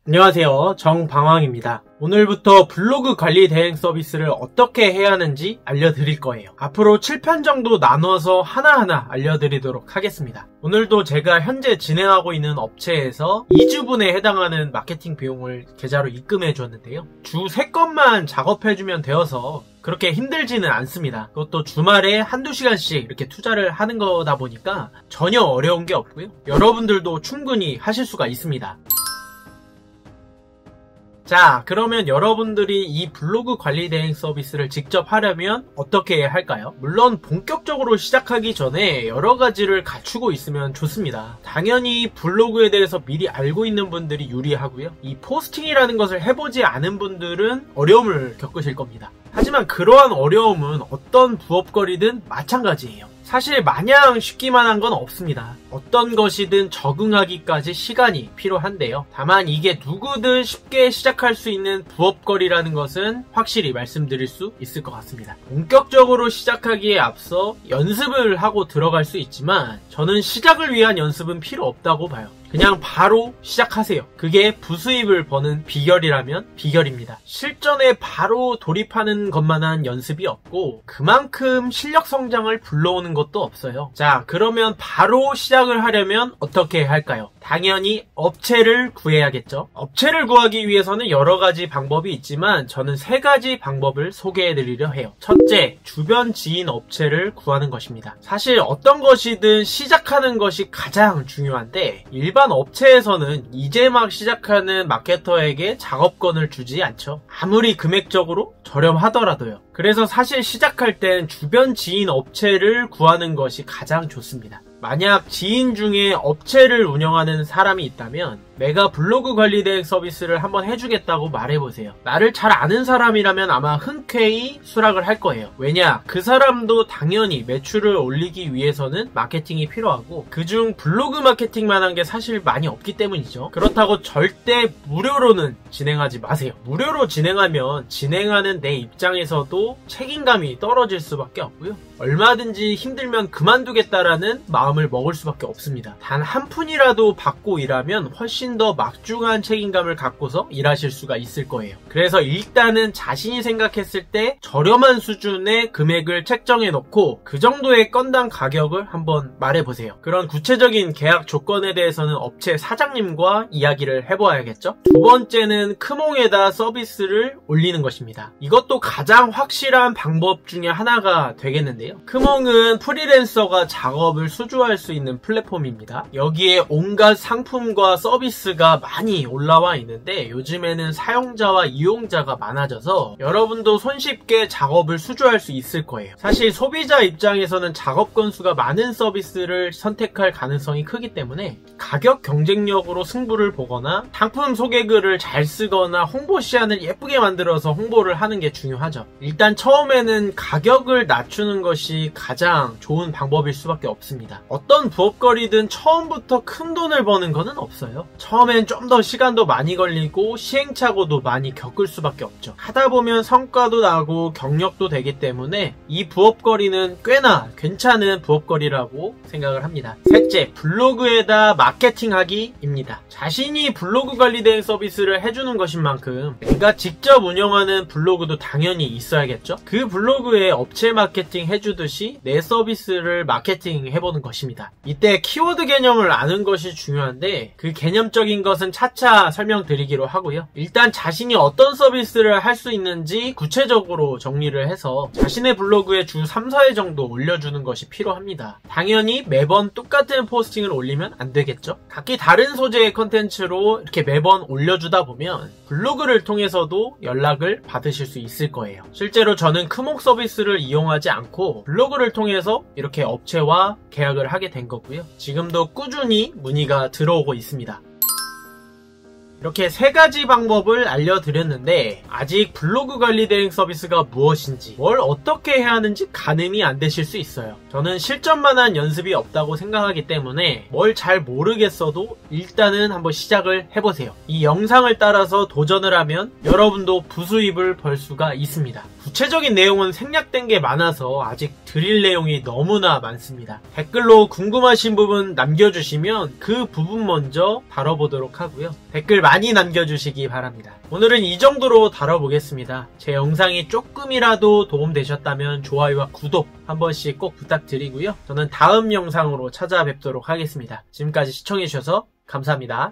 안녕하세요, 정방황입니다. 오늘부터 블로그 관리 대행 서비스를 어떻게 해야 하는지 알려드릴 거예요. 앞으로 7편 정도 나눠서 하나하나 알려드리도록 하겠습니다. 오늘도 제가 현재 진행하고 있는 업체에서 2주분에 해당하는 마케팅 비용을 계좌로 입금해 줬는데요. 주 3건만 작업해주면 되어서 그렇게 힘들지는 않습니다. 그것도 주말에 한두 시간씩 이렇게 투자를 하는 거다 보니까 전혀 어려운 게 없고요. 여러분들도 충분히 하실 수가 있습니다. 자, 그러면 여러분들이 이 블로그 관리 대행 서비스를 직접 하려면 어떻게 해야 할까요? 물론 본격적으로 시작하기 전에 여러 가지를 갖추고 있으면 좋습니다. 당연히 블로그에 대해서 미리 알고 있는 분들이 유리하고요. 이 포스팅이라는 것을 해보지 않은 분들은 어려움을 겪으실 겁니다. 하지만 그러한 어려움은 어떤 부업거리든 마찬가지예요. 사실 마냥 쉽기만 한 건 없습니다. 어떤 것이든 적응하기까지 시간이 필요한데요. 다만 이게 누구든 쉽게 시작할 수 있는 부업거리라는 것은 확실히 말씀드릴 수 있을 것 같습니다. 본격적으로 시작하기에 앞서 연습을 하고 들어갈 수 있지만 저는 시작을 위한 연습은 필요 없다고 봐요. 그냥 바로 시작하세요. 그게 부수입을 버는 비결이라면 비결입니다. 실전에 바로 돌입하는 것만한 연습이 없고 그만큼 실력 성장을 불러오는 것도 없어요. 자, 그러면 바로 시작을 하려면 어떻게 할까요? 당연히 업체를 구해야겠죠. 업체를 구하기 위해서는 여러 가지 방법이 있지만 저는 3가지 방법을 소개해드리려 해요. 첫째, 주변 지인 업체를 구하는 것입니다. 사실 어떤 것이든 시작하는 것이 가장 중요한데 일반 업체에서는 이제 막 시작하는 마케터에게 작업권을 주지 않죠. 아무리 금액적으로 저렴하더라도요. 그래서 사실 시작할 땐 주변 지인 업체를 구하는 것이 가장 좋습니다. 만약 지인 중에 업체를 운영하는 사람이 있다면 내가 블로그 관리 대행 서비스를 한번 해주겠다고 말해보세요. 나를 잘 아는 사람이라면 아마 흔쾌히 수락을 할 거예요. 왜냐? 그 사람도 당연히 매출을 올리기 위해서는 마케팅이 필요하고 그중 블로그 마케팅만 한 게 사실 많이 없기 때문이죠. 그렇다고 절대 무료로는 진행하지 마세요. 무료로 진행하면 진행하는 내 입장에서도 책임감이 떨어질 수밖에 없고요. 얼마든지 힘들면 그만두겠다라는 마음을 먹을 수밖에 없습니다. 단 한 푼이라도 받고 일하면 훨씬 더 막중한 책임감을 갖고서 일하실 수가 있을 거예요. 그래서 일단은 자신이 생각했을 때 저렴한 수준의 금액을 책정해 놓고 그 정도의 건당 가격을 한번 말해보세요. 그런 구체적인 계약 조건에 대해서는 업체 사장님과 이야기를 해보아야겠죠. 두 번째는 크몽에다 서비스를 올리는 것입니다. 이것도 가장 확실한 방법 중에 하나가 되겠는데요. 크몽은 프리랜서가 작업을 수주할 수 있는 플랫폼입니다. 여기에 온갖 상품과 서비스가 많이 올라와 있는데 요즘에는 사용자와 이용자가 많아져서 여러분도 손쉽게 작업을 수주할 수 있을 거예요. 사실 소비자 입장에서는 작업 건수가 많은 서비스를 선택할 가능성이 크기 때문에 가격 경쟁력으로 승부를 보거나 상품 소개글을 잘 쓰거나 홍보 시안을 예쁘게 만들어서 홍보를 하는 게 중요하죠. 일단 처음에는 가격을 낮추는 것이 가장 좋은 방법일 수밖에 없습니다. 어떤 부업거리든 처음부터 큰 돈을 버는 거는 없어요. 처음엔 좀 더 시간도 많이 걸리고 시행착오도 많이 겪을 수밖에 없죠. 하다 보면 성과도 나고 경력도 되기 때문에 이 부업거리는 꽤나 괜찮은 부업거리라고 생각을 합니다. 셋째, 블로그에다 마케팅하기입니다. 자신이 블로그 관리 대행 서비스를 해주는 것인 만큼 내가 직접 운영하는 블로그도 당연히 있어야겠죠. 그 블로그에 업체 마케팅 해주듯이 내 서비스를 마케팅 해보는 것입니다. 이때 키워드 개념을 아는 것이 중요한데 그 개념적인 것은 차차 설명드리기로 하고요. 일단 자신이 어떤 서비스를 할 수 있는지 구체적으로 정리를 해서 자신의 블로그에 주 3, 4회 정도 올려주는 것이 필요합니다. 당연히 매번 똑같은 포스팅을 올리면 안 되겠죠. 각기 다른 소재의 컨텐츠로 이렇게 매번 올려주다 보면 블로그를 통해서도 연락을 받으실 수 있을 거예요. 실제로 저는 크몽 서비스를 이용하지 않고 블로그를 통해서 이렇게 업체와 계약을 하게 된 거고요. 지금도 꾸준히 문의가 들어오고 있습니다. 이렇게 3가지 방법을 알려드렸는데 아직 블로그 관리 대행 서비스가 무엇인지 뭘 어떻게 해야 하는지 가늠이 안 되실 수 있어요. 저는 실전만한 연습이 없다고 생각하기 때문에 뭘 잘 모르겠어도 일단은 한번 시작을 해보세요. 이 영상을 따라서 도전을 하면 여러분도 부수입을 벌 수가 있습니다. 구체적인 내용은 생략된 게 많아서 아직 드릴 내용이 너무나 많습니다. 댓글로 궁금하신 부분 남겨주시면 그 부분 먼저 다뤄보도록 하고요. 댓글 많이 남겨주시기 바랍니다. 오늘은 이 정도로 다뤄보겠습니다. 제 영상이 조금이라도 도움되셨다면 좋아요와 구독 한 번씩 꼭 부탁드리고요. 저는 다음 영상으로 찾아뵙도록 하겠습니다. 지금까지 시청해주셔서 감사합니다.